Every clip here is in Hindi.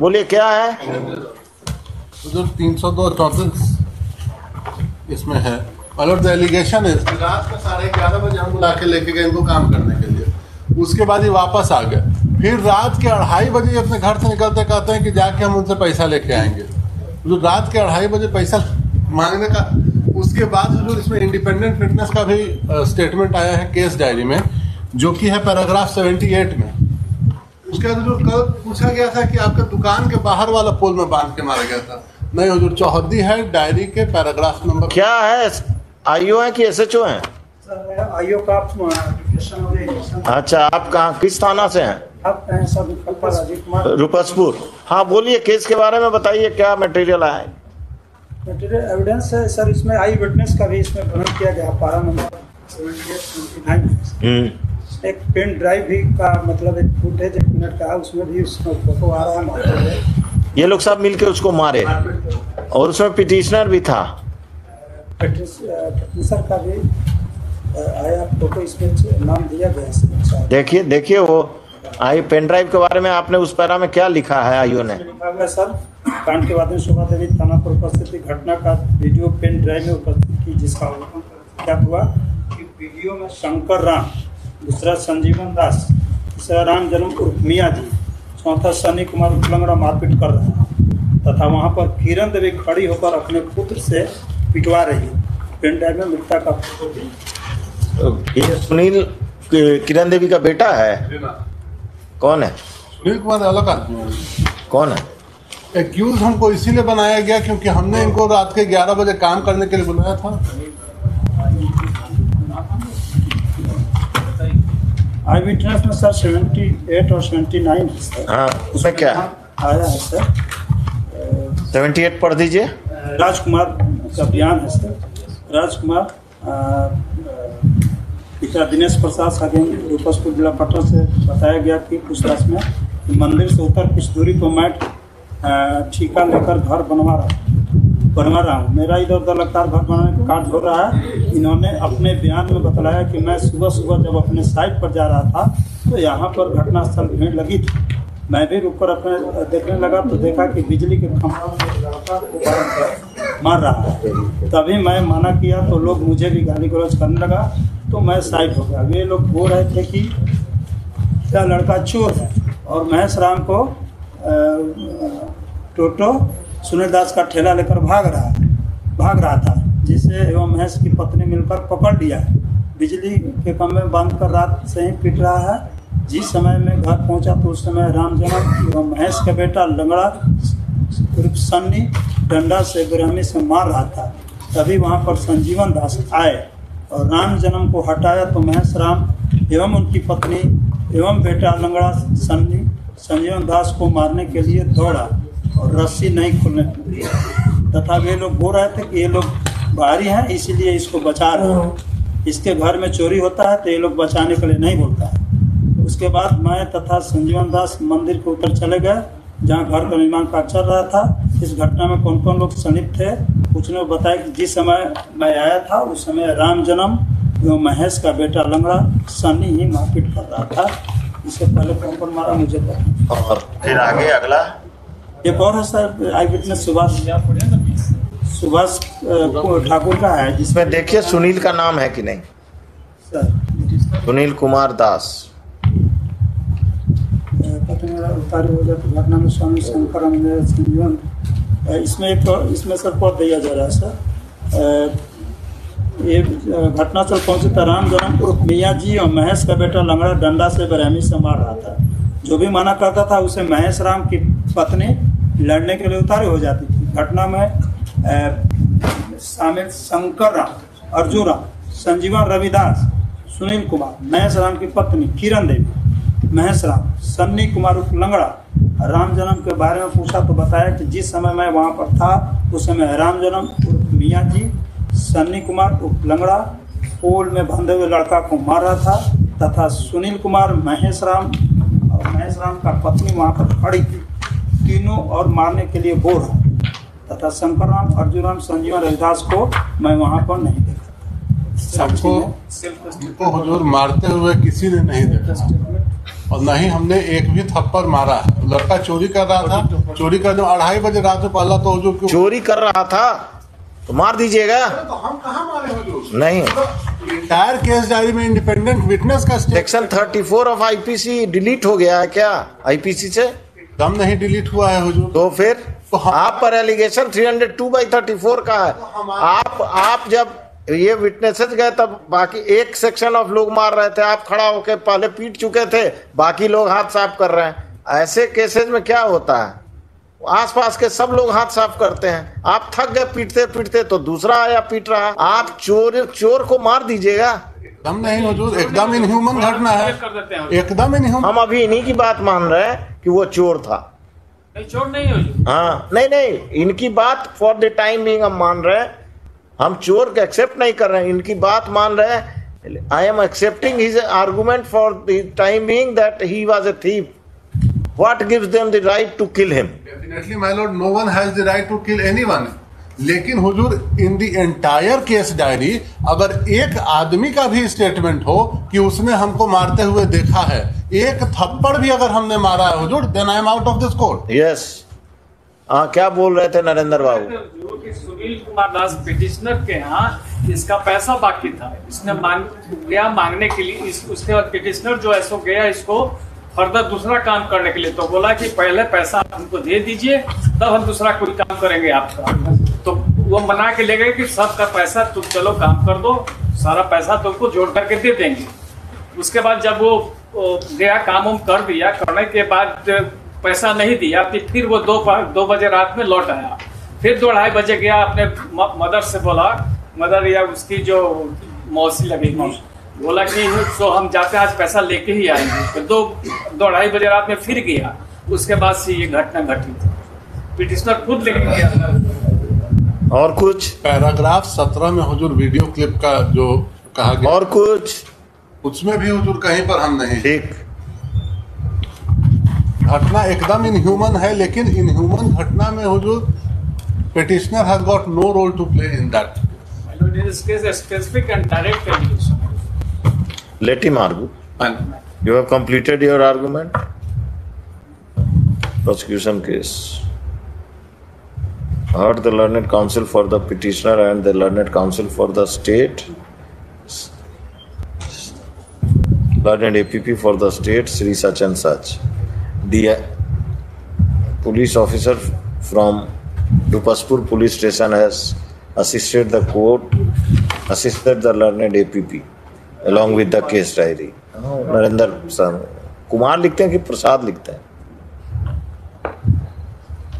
बोलिए क्या है? जो 302-34 इसमें है। और द एलिगेशन है रात को 11:30 बजे हम बुला के लेके गए इनको काम करने के लिए, उसके बाद ये वापस आ गए। फिर रात के 2:30 बजे अपने घर से निकलते कहते हैं कि जाके हम उनसे पैसा लेके आएंगे। जो रात के 2:30 बजे पैसा मांगने का, उसके बाद जो इसमें इंडिपेंडेंट फिटनेस का भी स्टेटमेंट आया है केस डायरी में, जो कि है पैराग्राफ 78 में। उसके बाद जो कल पूछा गया था कि आपके दुकान के बाहर वाला पोल में बांध के मारा गया था, नहीं हुजूर, चौहद्दी है डायरी के पैराग्राफ नंबर। क्या है, आईओ है कि एसएचओ हैं? आईओ का। अच्छा, आप कहाँ, किस थाना से हैं? रुपसपुर। हाँ बोलिए, केस के बारे में बताइए, क्या मटेरियल आया है? मटेरियल एविडेंस है सर, इसमें आई विटनेस का भी इसमें वर्णन किया गया, पारा नंबर 78-79। एक पेन ड्राइव भी का मतलब एक फुटेज 1 मिनट का है, उसमें भी उसमें फोटो आ रहा है। ये लोग सब मिलके उसको मारे और उसमें पिटिशनर भी था। पिटिशनर का भी आया फोटो, इसमें नाम दिया गया। देखिए वो आई पेन ड्राइव के बारे में आपने उस पैरा में क्या लिखा है? आईओ ने लिखा गया सर, कांड के बाद में शोभा देवी थाना पर उपस्थित घटना का वीडियो पेन ड्राइव में उपस्थित की, जिसका क्या हुआ कि वीडियो में शंकर राम, दूसरा संजीवन दास, तीसरा राम जन्म उर्फ मियाँ जी, चौथा सनी कुमार लंगड़ा मारपीट कर रहा है तथा वहाँ पर किरण देवी खड़ी होकर अपने पुत्र से पिटवा रही है। पेन ड्राइव में मृतका का फोटो भी। ये सुनील किरण देवी का बेटा है? कौन है? सुनील कुमार अलग आदमी है। कौन है? एक्यूज हमको इसीलिए बनाया गया क्योंकि हमने इनको रात के 11 बजे काम करने के लिए बुलाया था। आई विटनेस में सर 78 और 79 है सर। हाँ, उसमें क्या आया है सर? 78 पढ़ दीजिए। राजकुमार का बयान है सर। राजकुमार पिता दिनेश प्रसाद सागिन रूपसपुर जिला पटना से बताया गया कि पूछताछ में मंदिर से उतर कुछ दूरी पर मैट ठीका लेकर घर बनवा रहा हूँ। मेरा इधर उधर लगातार घर बनाने का कार्य हो रहा है। इन्होंने अपने बयान में बतलाया कि मैं सुबह सुबह जब अपने साइट पर जा रहा था तो यहाँ पर घटनास्थल भीड़ लगी थी। मैं भी रुककर अपने देखने लगा तो देखा कि बिजली के खंभा मार रहा है। तभी मैं मना किया तो लोग मुझे भी गाली गलौज करने लगा तो मैं साइड हो गया। वे लोग बोल रहे थे कि क्या लड़का चोर है और महेश राम को टोटो सुनील दास का ठेला लेकर भाग रहा था, जिसे एवं महेश की पत्नी मिलकर पकड़ लिया है। बिजली के खंभे में बांध कर रात से ही पीट रहा है। जिस समय में घर पहुंचा तो उस समय राम जन्म एवं महेश का बेटा लंगड़ा उर्फ सन्नी डंडा से बेरहमी से मार रहा था। तभी वहां पर संजीवन दास आए और राम जन्म को हटाया तो महेश राम एवं उनकी पत्नी एवं बेटा लंगड़ा सन्नी संजीवन दास को मारने के लिए दौड़ा और रस्सी नहीं खुलने दी तथा वे लोग बोल रहे थे कि ये लोग बाहरी हैं इसीलिए इसको बचा रहे हैं। इसके घर में चोरी होता है तो ये लोग बचाने के लिए नहीं बोलता है। उसके बाद मैं तथा संजीवन दास मंदिर के ऊपर चले गए जहाँ घर का निर्माण कार्य चल रहा था। इस घटना में कौन कौन लोग संलिप्त थे कुछ ने बताया कि जिस समय मैं आया था उस समय राम जन्म एवं महेश का बेटा लंगड़ा सन्नी ही मारपीट कर रहा था। इससे पहले कौन कौन मारा मुझे पता। और फिर आगे अगला एक और है सर, आई विटनेस सुभाष ठाकुर का है जिसमें देखिए सुनील का नाम है कि नहीं सर? सुनील कुमार दास। घटना में स्वामी शंकर संजीवन इसमें सर पढ़ दिया जा रहा है सर। ये घटनास्थल पहुंचे तो राम जन्म उर्फ मियाँ जी और महेश का बेटा लंगड़ा डंडा से बेरहमी से मार रहा था। जो भी मना करता था उसे महेश राम की पत्नी लड़ने के लिए उतारे हो जाती थी। घटना में शामिल शंकर राम, अर्जुन राम, संजीवन रविदास, सुनील कुमार, महेश राम की पत्नी किरण देवी, महेश राम, सन्नी कुमार उर्फ लंगड़ा। राम जन्म के बारे में पूछा तो बताया कि जिस समय मैं वहाँ पर था उस समय राम जन्म उर्फ मियाँ जी सन्नी कुमार उर्फ लंगड़ा पोल में बंधे हुए लड़का को मार रहा था तथा सुनील कुमार महेश राम और महेश राम का पत्नी वहाँ पर खड़ी थी। तीनों और मारने के लिए बोल रहा तथा शंकर राम, अर्जुन राम, संजीवन रविदास को मैं वहाँ पर नहीं देखा। सबको हुजूर मारते हुए किसी ने नहीं देखा और न ही हमने एक भी थप्पड़ मारा। लड़का चोरी कर रहा था चोरी कर दो 2:30 बजे रात में, पहला तो हुजूर क्यों चोरी कर रहा था तो मार दीजिएगा। तो हम कहाँ मारे हुजूर? नहीं, इंटायर केस डायरी में इंडिपेंडेंट विटनेस का सेक्शन 34 ऑफ आईपीसी डिलीट हो गया है क्या आईपीसी से? दम नहीं डिलीट हुआ है हुजूर। तो फिर तो आप पर एलिगेशन 302/34 का है। आप जब ये विटनेसेस गए तब बाकी एक सेक्शन ऑफ लोग मार रहे थे, आप खड़ा होकर पहले पीट चुके थे, बाकी लोग हाथ साफ कर रहे हैं। ऐसे केसेस में क्या होता है, आसपास के सब लोग हाथ साफ करते हैं, आप थक गए पीटते पीटते तो दूसरा आया पीट रहा। आप चोर को मार दीजिएगा। दम नहीं हुजूर, एकदम इनह्यूमन घटना है, एकदम इनह्यूमन। हम अभी इन्हीं की बात मान रहे हैं कि वो चोर था। नहीं, चोर नहीं हो। हाँ, नहीं, इनकी बात फॉर द टाइम बिंग हम मान रहे हैं, हम चोर को एक्सेप्ट नहीं कर रहे हैं, इनकी बात मान रहे हैं। I am accepting his argument for the time being that he was a thief. What gives them the right to kill him? Definitely my lord, no one has the right to kill anyone. लेकिन हुजूर, in the entire case diary अगर एक आदमी का भी स्टेटमेंट हो कि उसने हमको मारते हुए देखा है, एक थप्पड़ भी अगर हमने मारा है हुजूर, then I am out of this court. Yes, हाँ, क्या बोल रहे थे नरेंद्र बाबू? सुनील कुमार दास पिटिशनर के यहाँ इसका पैसा बाकी था, इसने गया मांगने के लिए। उसके बाद पिटिशनर जो है सो गया इसको फर्दर दूसरा काम करने के लिए, तो बोला कि पहले पैसा आप हमको दे दीजिए तब हम दूसरा कोई काम करेंगे आपका। तो वो मना के ले गए कि सबका पैसा तुम चलो काम कर दो, सारा पैसा तुमको जोड़ करके दे देंगे। उसके बाद जब वो गया काम उम कर दिया, करने के बाद पैसा नहीं दिया, फिर वो 2 बजे रात में लौट आया। फिर 2-2:30 बजे गया, अपने मदर से बोला, मदर या उसकी जो मौसी लगेगी, बोला कि तो हम जाते हैं आज पैसा लेके ही आएंगे। तो 2-2:30 बजे रात में फिर गया। उसके बाद से ये घटना घटी थी, पिटिशनर खुद लेके गया। और कुछ पैराग्राफ 17 में हुजूर वीडियो क्लिप का जो कहा गया, और कुछ उसमें भी हुजूर कहीं पर हम नहीं। ठीक, घटना एकदम इनह्यूमन है, लेकिन इनह्यूमन घटना में हुजूर petitioner has got no role to play in that. In this case, a specific and direct allegation. let him argue. You have completed your argument. Prosecution case. Heard the learned counsel for the petitioner and the learned counsel for the state. Learned APP for the state, Sri such and such. The police officer from Dupaspur police station has assisted the court, assisted the learned APP along with the case diary. Narendra sir Kumar लिखते हैं कि प्रसाद लिखते हैं?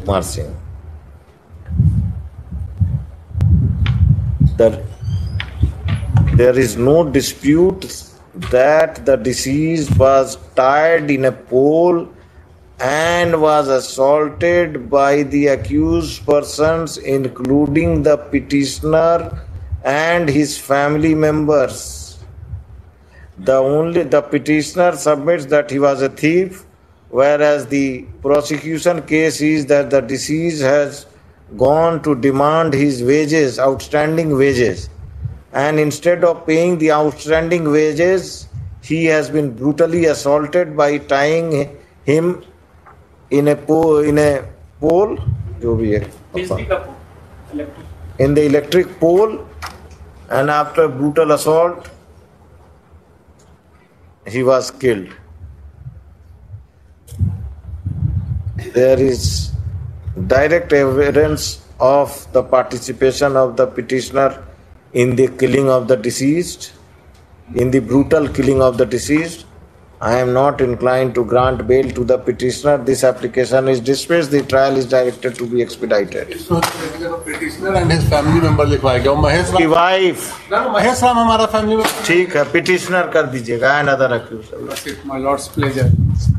Kumar Singh. There is no dispute that the deceased was tied in a pole and was assaulted by the accused persons, including the petitioner and his family members. The petitioner submits that he was a thief, whereas the prosecution case is that the deceased has gone to demand his wages, outstanding wages, and instead of paying the outstanding wages, he has been brutally assaulted by tying him in a pole, जो भी है, in the electric pole, and after brutal assault, he was killed. There is direct evidence of the participation of the petitioner in the killing of the deceased, in the brutal killing of the deceased. I am not inclined to grant bail to the petitioner. This application is dismissed. The trial is directed to be expedited. petitioner and his family member लिखवाया गया। महेश की राम, वाइफ, महेश राम हमारा फैमिली मेंबर। ठीक है, पिटिशनर कर दीजिएगा। Another accused, my Lord's pleasure.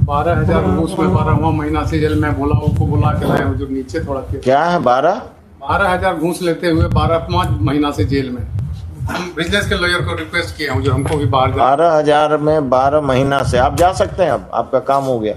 12,000 घूस में 12वां महीना से जेल में बुला के लाए हुजूर नीचे थोड़ा के। क्या है? 12,000 घूस लेते हुए 5 महीना से जेल में। हम बिजनेस के लॉयर को रिक्वेस्ट किए हुजूर, हमको भी बाहर 12,000 में 12 महीना से आप जा सकते हैं। अब आपका काम हो गया।